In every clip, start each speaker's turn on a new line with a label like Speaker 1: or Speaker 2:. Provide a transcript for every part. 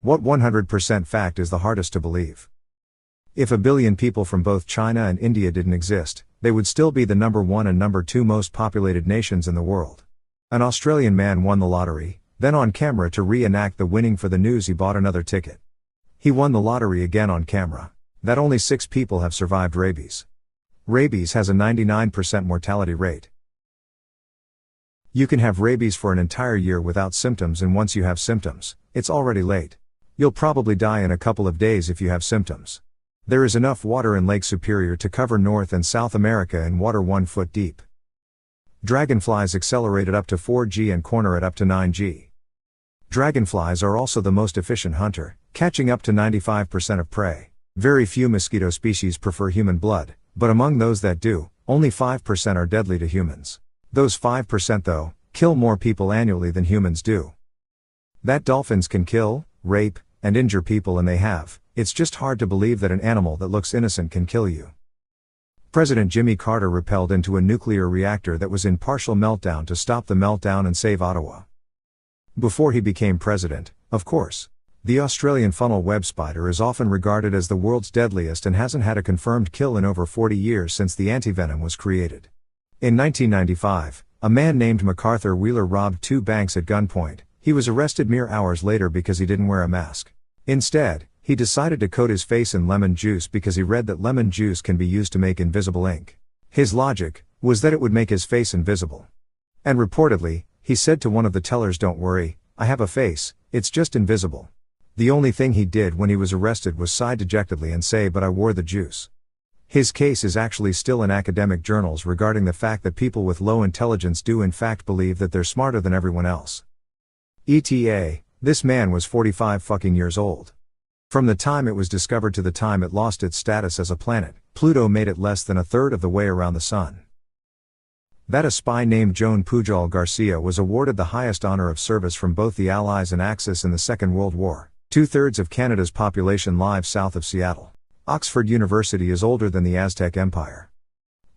Speaker 1: What 100% fact is the hardest to believe? If a billion people from both China and India didn't exist, they would still be the number 1 and number 2 most populated nations in the world. An Australian man won the lottery, then on camera to reenact the winning for the news he bought another ticket. He won the lottery again on camera. That only 6 people have survived rabies. Rabies has a 99% mortality rate. You can have rabies for an entire year without symptoms, and once you have symptoms, it's already late. You'll probably die in a couple of days if you have symptoms. There is enough water in Lake Superior to cover North and South America in water 1 foot deep. Dragonflies accelerate at up to 4G and corner at up to 9G. Dragonflies are also the most efficient hunter, catching up to 95% of prey. Very few mosquito species prefer human blood, but among those that do, only 5% are deadly to humans. Those 5% though, kill more people annually than humans do. That dolphins can kill, rape, and injure people, and they have. It's just hard to believe that an animal that looks innocent can kill you. President Jimmy Carter rappelled into a nuclear reactor that was in partial meltdown to stop the meltdown and save Ottawa. Before he became president, of course. The Australian funnel web spider is often regarded as the world's deadliest and hasn't had a confirmed kill in over 40 years since the antivenom was created. In 1995, a man named MacArthur Wheeler robbed 2 banks at gunpoint. He was arrested mere hours later because he didn't wear a mask. Instead, he decided to coat his face in lemon juice because he read that lemon juice can be used to make invisible ink. His logic was that it would make his face invisible. And reportedly, he said to one of the tellers, "Don't worry, I have a face, it's just invisible." The only thing he did when he was arrested was sigh dejectedly and say, "But I wore the juice." His case is actually still in academic journals regarding the fact that people with low intelligence do in fact believe that they're smarter than everyone else. ETA, this man was 45 fucking years old. From the time it was discovered to the time it lost its status as a planet, Pluto made it less than a third of the way around the sun. That a spy named Joan Pujol Garcia was awarded the highest honor of service from both the Allies and Axis in the Second World War. 2/3 of Canada's population lives south of Seattle. Oxford University is older than the Aztec Empire.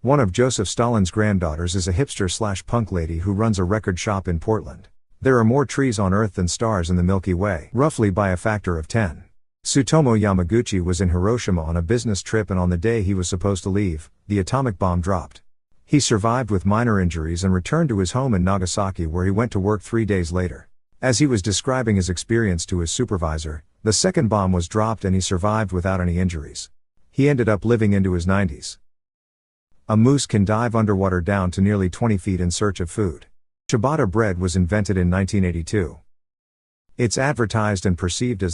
Speaker 1: One of Joseph Stalin's granddaughters is a hipster/punk lady who runs a record shop in Portland. There are more trees on Earth than stars in the Milky Way, roughly by a factor of 10. Tsutomu Yamaguchi was in Hiroshima on a business trip, and on the day he was supposed to leave, the atomic bomb dropped. He survived with minor injuries and returned to his home in Nagasaki, where he went to work 3 days later. As he was describing his experience to his supervisor, the second bomb was dropped and he survived without any injuries. He ended up living into his 90s. A moose can dive underwater down to nearly 20 feet in search of food. Ciabatta bread was invented in 1982. It's advertised and perceived as